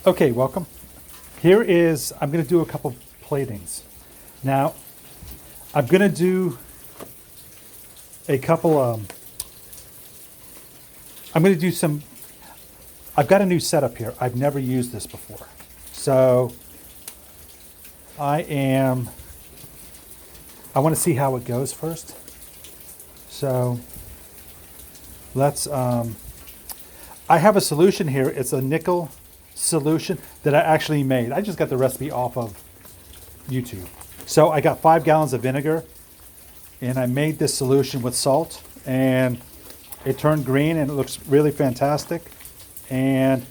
Okay, welcome. Here is, I'm going to do a couple platings. Now, I'm going to do a couple, I'm going to do some, I've got a new setup here. I've never used this before. So, I want to see how it goes first. So, let's, I have a solution here. It's a nickel solution that I actually made. I just got the recipe off of YouTube. So I got 5 gallons of vinegar and I made this solution with salt and it turned green and it looks really fantastic. And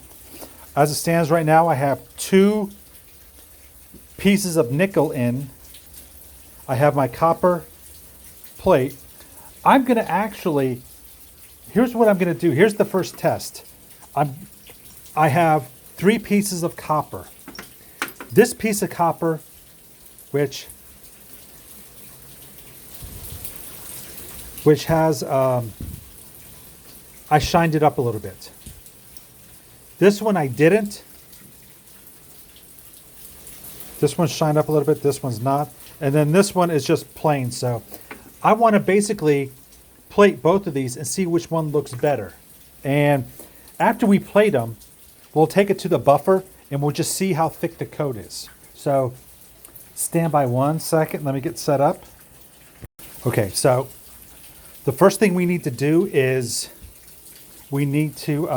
as it stands right now, I have 2 pieces of nickel in. I have my copper plate. I'm going to actually, here's what I'm going to do. Here's the first test. I have 3 pieces of copper. This piece of copper, which has, I shined it up a little bit. This one I didn't. This one's shined up a little bit, this one's not. And then this one is just plain. So I want to basically plate both of these and see which one looks better. And after we plate them, we'll take it to the buffer and we'll just see how thick the coat is. So stand by 1 second. Let me get set up. Okay, so the first thing we need to do is we need to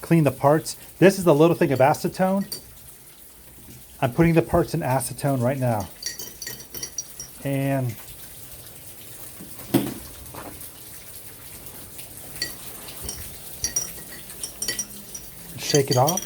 clean the parts. This is the little thing of acetone. I'm putting the parts in acetone right now. And shake it off.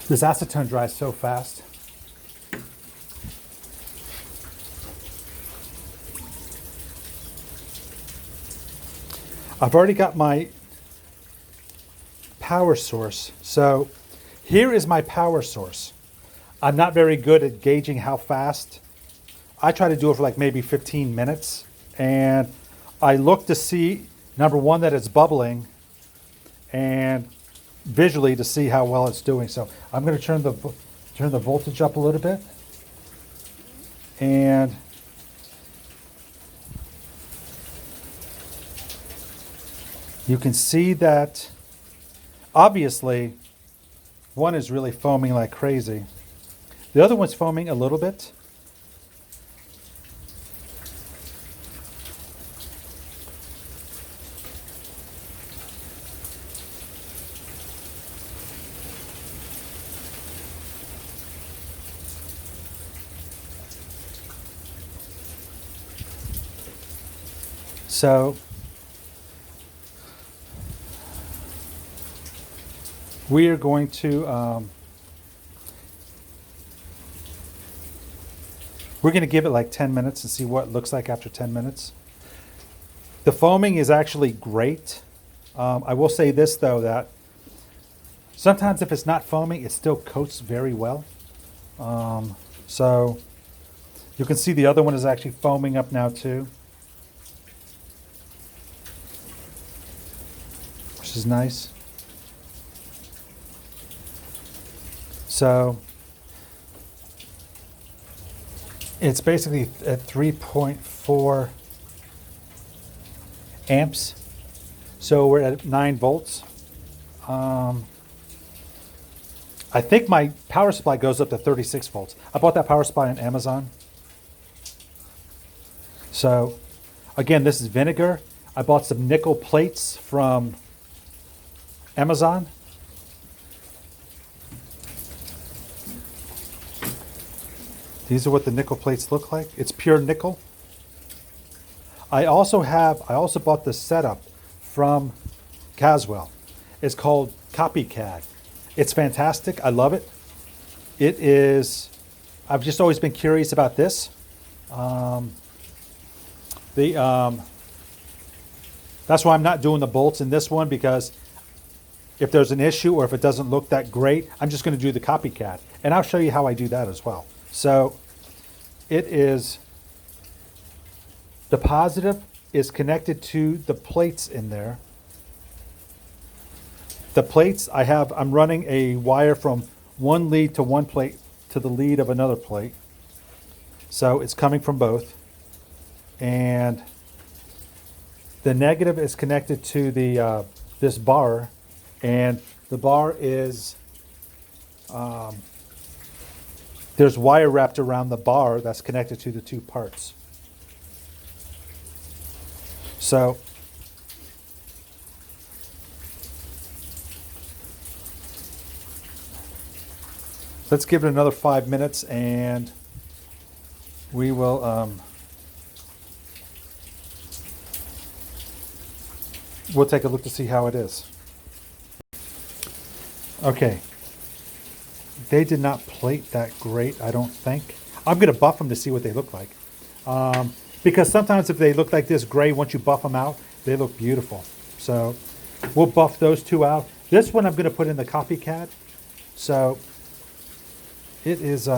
This acetone dries so fast. I've already got my power source. So here is my power source. I'm not very good at gauging how fast. I try to do it for like maybe 15 minutes. And I look to see, number one, that it's bubbling, and visually to see how well it's doing. So I'm going to turn the voltage up a little bit. And you can see that obviously one is really foaming like crazy. The other one's foaming a little bit. So we are going to we're going to give it like 10 minutes and see what it looks like after 10 minutes. The foaming is actually great. I will say this though, that sometimes if it's not foaming, it still coats very well. So you can see the other one is actually foaming up now too, which is nice. So it's basically at 3.4 amps. So we're at 9 volts. I think my power supply goes up to 36 volts. I bought that power supply on Amazon. So again, this is vinegar. I bought some nickel plates from Amazon. These are what the nickel plates look like. It's pure nickel. I also bought this setup from Caswell. It's called Copy Cad. It's fantastic. I love it. It is, I've just always been curious about this. That's why I'm not doing the bolts in this one, because if there's an issue or if it doesn't look that great, I'm just going to do the Copy Cad. And I'll show you how I do that as well. So it is, the positive is connected to the plates in there. The plates I'm running a wire from one lead to one plate to the lead of another plate. So it's coming from both. And the negative is connected to the this bar, and the bar is there's wire wrapped around the bar that's connected to the two parts. So let's give it another 5 minutes, and we will we'll take a look to see how it is. Okay. They did not plate that great, I don't think. I'm going to buff them to see what they look like. Because sometimes if they look like this gray, once you buff them out, they look beautiful. So we'll buff those two out. This one I'm going to put in the Copy Cad. So it is...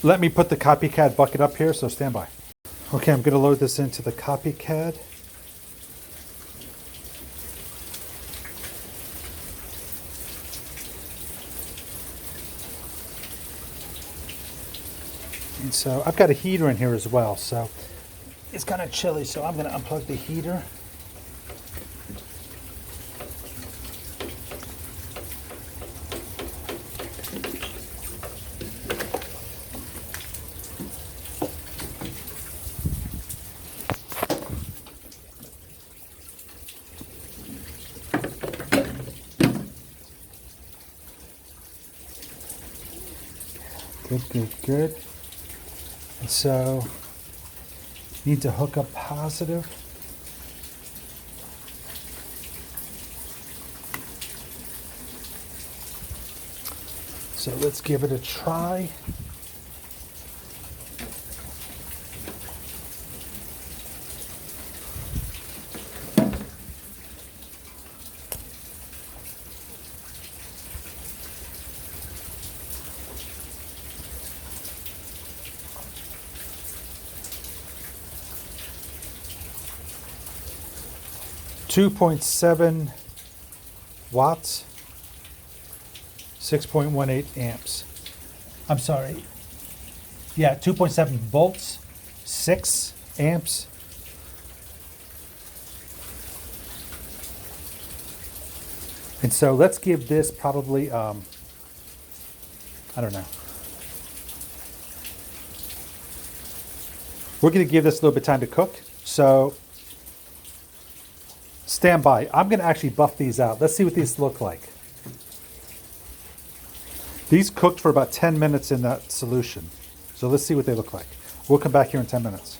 let me put the Copy Cad bucket up here, so stand by. Okay, I'm going to load this into the Copy Cad. And so I've got a heater in here as well, so it's kind of chilly, so I'm going to unplug the heater. Good. And so, need to hook up positive. So let's give it a try. .7 watts, 6.18 amps. I'm sorry. Yeah, 2.7 volts, 6 amps. And so let's give this probably, I don't know. We're going to give this a little bit of time to cook. So stand by. I'm going to actually buff these out. Let's see what these look like. These cooked for about 10 minutes in that solution. So let's see what they look like. We'll come back here in 10 minutes.